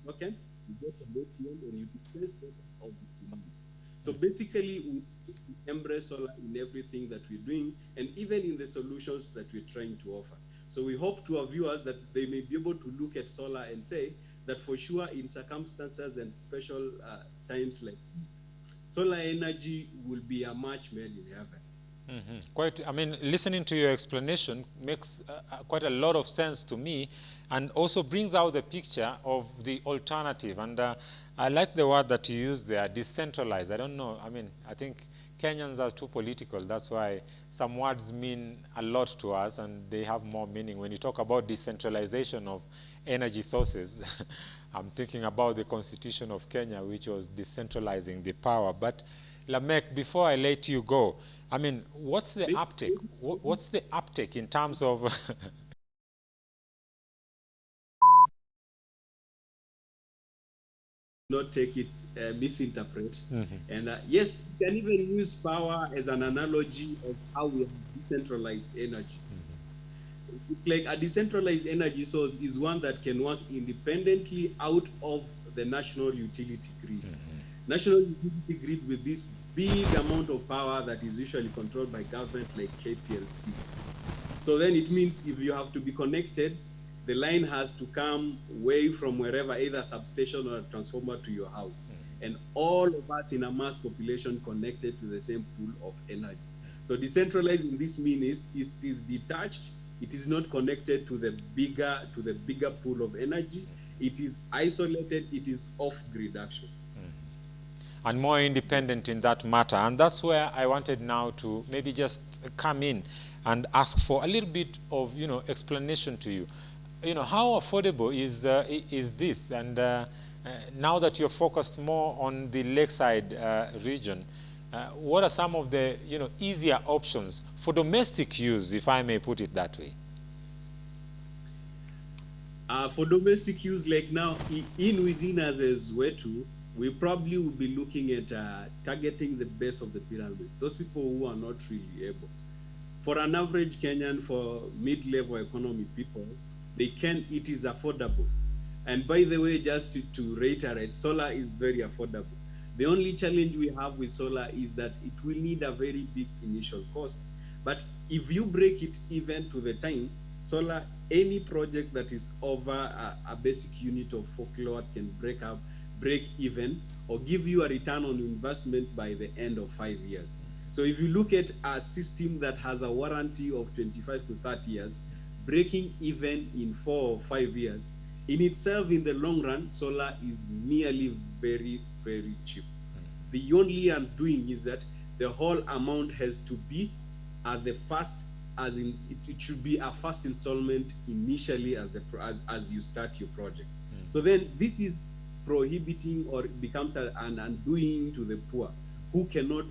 token, you get an ATM, and you dispense of the community. So basically, we embrace solar in everything that we're doing, and even in the solutions that we're trying to offer. So we hope to our viewers that they may be able to look at solar and say that for sure in circumstances and special times like solar energy will be a match made in heaven. Quite, I mean, listening to your explanation makes quite a lot of sense to me, and also brings out the picture of the alternative. And I like the word that you used there, decentralized. I don't know, I mean, I think Kenyans are too political. That's why some words mean a lot to us, and they have more meaning. When you talk about decentralization of energy sources, I'm thinking about the Constitution of Kenya, which was decentralizing the power. But Lamek, before I let you go, I mean, what's the uptake? What's the uptake in terms of not take it, misinterpret. And yes, we can even use power as an analogy of how we have decentralized energy. It's like a decentralized energy source is one that can work independently out of the national utility grid. National utility grid with this big amount of power that is usually controlled by government like KPLC. So then it means if you have to be connected, the line has to come way from wherever, either substation or a transformer to your house. And all of us in a mass population connected to the same pool of energy. So decentralized in this means it is detached, it is not connected to the bigger pool of energy, it is isolated, it is off-grid action. And more independent in that matter. And that's where I wanted now to maybe just come in and ask for a little bit of, explanation to you. How affordable is this? And now that you're focused more on the lakeside region, what are some of the, easier options for domestic use, if I may put it that way? For domestic use, like now, within us as Wetu, we probably will be looking at targeting the base of the pyramid, those people who are not really able. For an average Kenyan, for mid-level economy people, it is affordable. And by the way, just to reiterate, solar is very affordable. The only challenge we have with solar is that it will need a very big initial cost. But if you break it even to the time, solar, any project that is over a basic unit of 4 kilowatts can break even or give you a return on investment by the end of 5 years. So if you look at a system that has a warranty of 25 to 30 years, breaking even in 4 or 5 years, in itself, in the long run, solar is nearly very, very cheap. The only undoing is that the whole amount has to be at the first, as in it should be a first installment initially as you start your project. So then this is prohibiting or becomes an undoing to the poor who cannot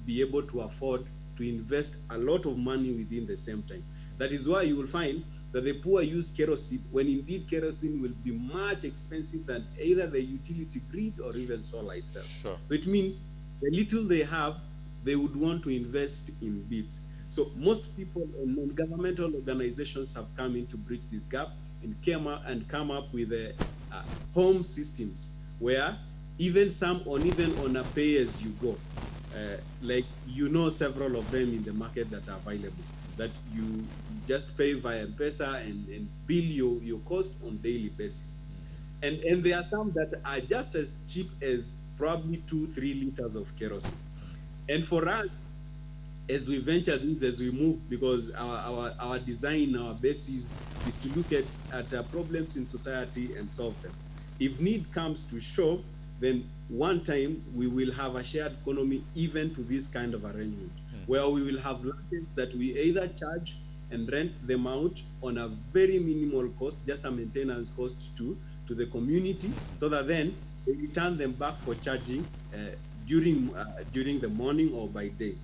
be able to afford to invest a lot of money within the same time. That is why you will find that the poor use kerosene, when indeed kerosene will be much expensive than either the utility grid or even solar itself. Sure. So it means the little they have, they would want to invest in bits. So most people and non-governmental organizations have come in to bridge this gap and come up with home systems where even on a pay-as-you-go, like several of them in the market that are available, that you just pay via M-Pesa and bill your cost on daily basis. And there are some that are just as cheap as probably 2-3 liters of kerosene. And for us, as we venture things, as we move, because our design, our basis is to look at problems in society and solve them. If need comes to shove, then one time we will have a shared economy even to this kind of arrangement, where we will have lands that we either charge and rent them out on a very minimal cost, just a maintenance cost to the community, so that then they return them back for charging during the morning or by day.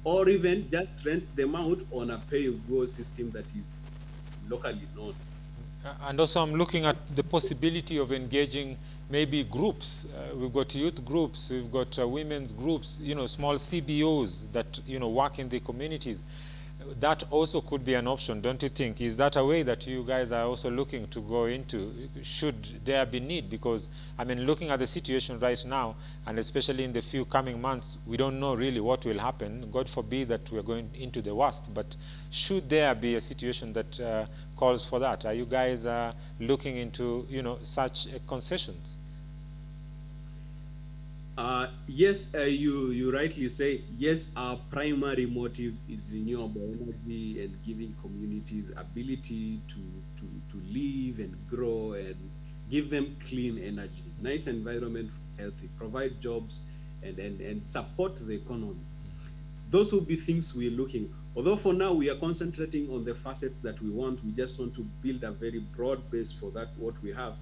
Or even just rent them out on a pay-as-you-go system that is locally known. And also I'm looking at the possibility of engaging maybe groups. We've got youth groups, we've got women's groups, small CBOs that, work in the communities. that also could be an option, don't you think? Is that a way that you guys are also looking to go into, should there be need? Because, I mean, looking at the situation right now, and especially in the few coming months, we don't know really what will happen. God forbid that we're going into the worst, but should there be a situation that calls for that? Are you guys looking into, such concessions? Yes, you rightly say, yes, our primary motive is renewable energy and giving communities ability to live and grow and give them clean energy, nice environment for healthy, provide jobs and support the economy. Those will be things we're looking. Although for now we are concentrating on the facets that we want, we just want to build a very broad base for that what we have.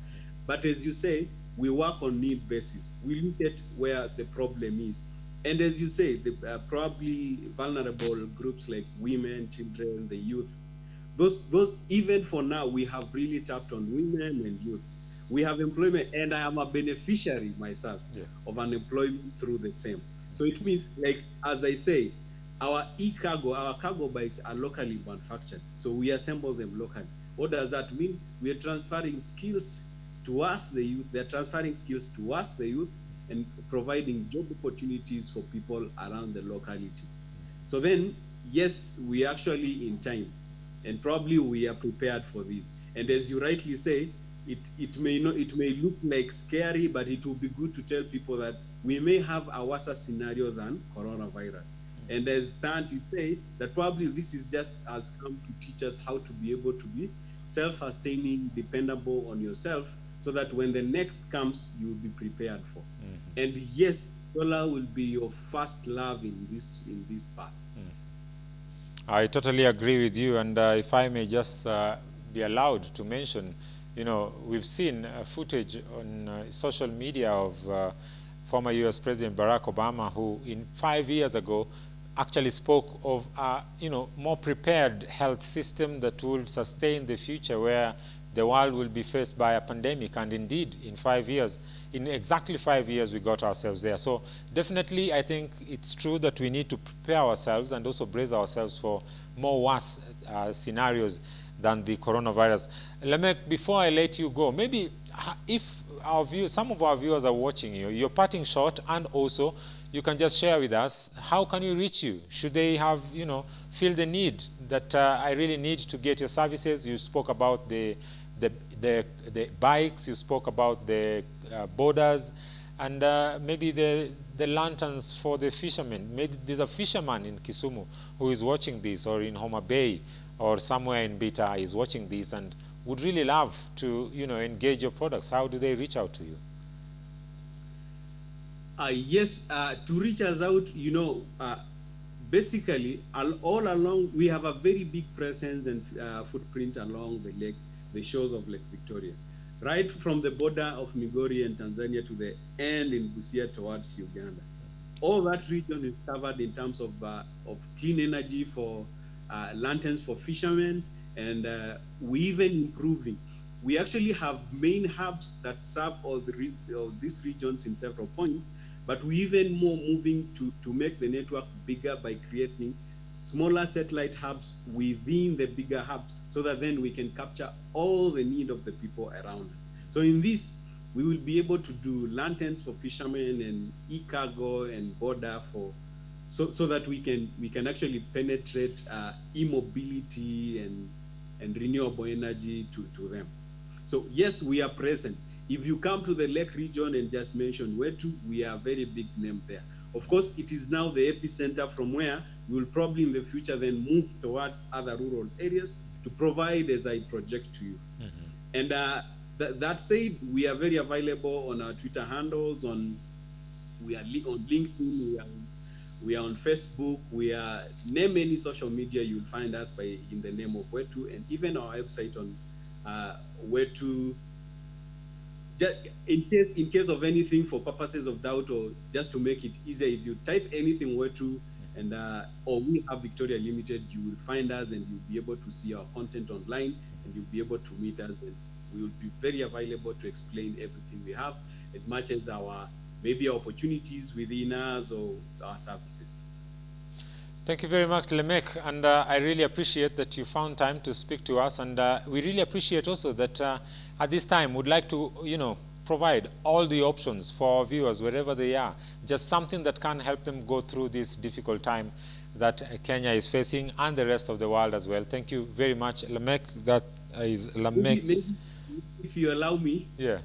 But as you say, we work on need basis. We look at where the problem is. And as you say, the probably vulnerable groups like women, children, the youth, those even for now, we have really tapped on women and youth. We have employment, and I am a beneficiary myself of unemployment through the same. So it means, like, as I say, our e-cargo, our cargo bikes are locally manufactured. So we assemble them locally. What does that mean? We are transferring skills to us, the youth. They're transferring skills to us, the youth, and providing job opportunities for people around the locality. So then, yes, we actually in time, and probably we are prepared for this. And as you rightly say, it may look like scary, but it will be good to tell people that we may have a worse scenario than coronavirus. And as scientists say, that probably this is just has come to teach us how to be able to be self-sustaining, dependable on yourself, so that when the next comes, you will be prepared for. And yes, solar will be your first love in this path. I totally agree with you, and if I may just be allowed to mention, we've seen footage on social media of former US President Barack Obama, who in 5 years ago actually spoke of a more prepared health system that will sustain the future, where the world will be faced by a pandemic. And indeed, in exactly 5 years, we got ourselves there. So definitely, I think it's true that we need to prepare ourselves and also brace ourselves for more worse scenarios than the coronavirus. Lemek, before I let you go, maybe if some of our viewers are watching you, you're parting short, and also you can just share with us, how can we reach you? Should they have, feel the need that I really need to get your services? You spoke about the bikes, you spoke about the borders, and maybe the lanterns for the fishermen. Maybe there's a fisherman in Kisumu who is watching this, or in Homa Bay, or somewhere in Beta is watching this and would really love to, engage your products. How do they reach out to you? Yes, to reach us out, basically, all along, we have a very big presence and footprint along the shores of Lake Victoria, right from the border of Migori and Tanzania to the end in Busia towards Uganda. All that region is covered in terms of clean energy for lanterns for fishermen, and we even improving. We actually have main hubs that serve all these regions in several points, but we even more moving to make the network bigger by creating smaller satellite hubs within the bigger hubs, so that then we can capture all the need of the people around. So in this, we will be able to do lanterns for fishermen and e-cargo and border so that we can actually penetrate e-mobility and renewable energy to them. So yes, we are present. If you come to the Lake region and just mention Wetu, we are a very big name there. Of course, it is now the epicenter from where we will probably in the future then move towards other rural areas to provide as I project to you. And that said, we are very available on our Twitter handles, we are on LinkedIn, we are on Facebook, we are, name any social media, you'll find us in the name of Wetu, and even our website on Wetu. Just in case of anything, for purposes of doubt, or just to make it easier, if you type anything Wetu and or we have Victoria Limited, you will find us and you'll be able to see our content online, and you'll be able to meet us, and we will be very available to explain everything we have, as much as our maybe opportunities within us or our services. Thank you very much, Lemek, and I really appreciate that you found time to speak to us, and we really appreciate also that at this time we'd like to, provide all the options for our viewers wherever they are, just something that can help them go through this difficult time that Kenya is facing and the rest of the world as well. Thank you very much, Lemek. That is Lemek. Maybe if you allow me, Yeah.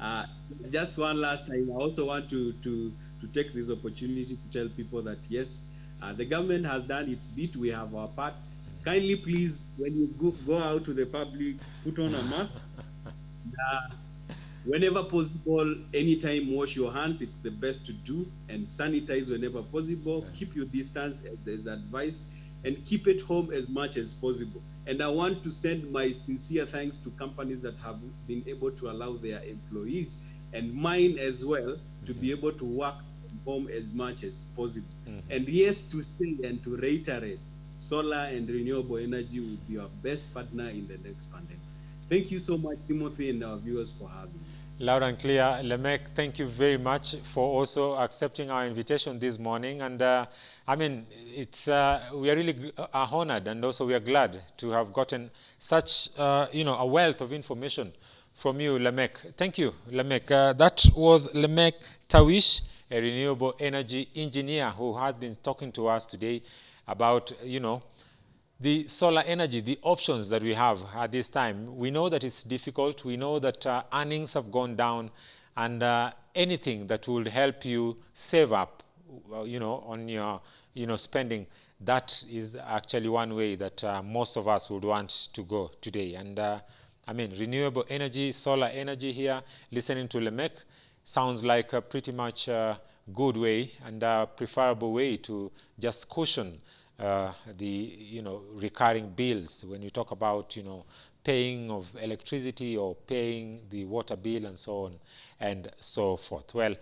uh, just one last time, I also want to take this opportunity to tell people that yes, the government has done its bit. We have our part. Kindly, please, when you go out to the public, put on a mask. Whenever possible, anytime, wash your hands. It's the best to do, and sanitize whenever possible. Keep your distance as advised, and keep it home as much as possible. And I want to send my sincere thanks to companies that have been able to allow their employees, and mine as well, to be able to work from home as much as possible. And yes, to say and to reiterate, solar and renewable energy will be our best partner in the next pandemic. Thank you so much, Timothy, and our viewers for having me. Loud and clear. Lemek, thank you very much for also accepting our invitation this morning. And I mean, it's we are really honored, and also we are glad to have gotten such a wealth of information from you, Lemek. Thank you, Lemek. That was Lemek Tawish, a renewable energy engineer who has been talking to us today about the solar energy, the options that we have at this time. We know that it's difficult. We know that earnings have gone down, and anything that will help you save up, on your, spending, that is actually one way that most of us would want to go today. And I mean, renewable energy, solar energy here, listening to Lemek, sounds like a pretty much good way and a preferable way to just cushion the recurring bills when you talk about paying of electricity or paying the water bill and so on and so forth. Well,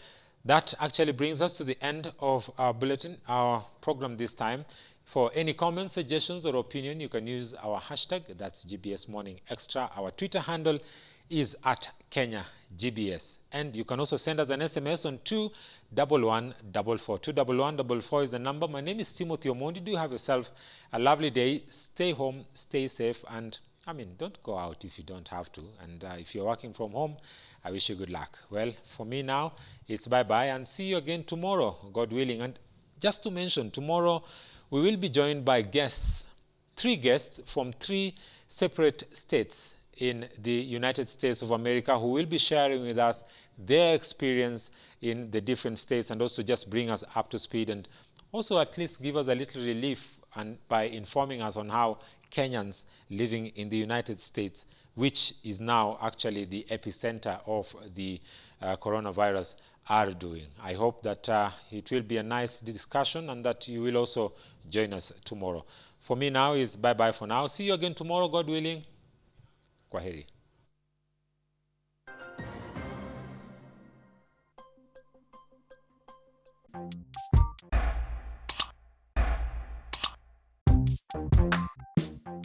that actually brings us to the end of our bulletin, our program this time. For any comments, suggestions, or opinion, you can use our hashtag, that's GBS Morning Extra. Our Twitter handle is at KenyaGBS. And you can also send us an SMS on 21144. 21144 is the number. My name is Timothy Omondi. Do have yourself a lovely day. Stay home, stay safe, and I mean, don't go out if you don't have to. And if you're working from home, I wish you good luck. Well, for me now, it's bye-bye, and see you again tomorrow, God willing. And just to mention, tomorrow we will be joined by guests, 3 guests from 3 separate states in the United States of America, who will be sharing with us their experience in the different states, and also just bring us up to speed, and also at least give us a little relief and by informing us on how Kenyans living in the United States, which is now actually the epicenter of the coronavirus, are doing. I hope that it will be a nice discussion, and that you will also join us tomorrow. For me now is bye-bye for now. See you again tomorrow, God willing. Kwaheri.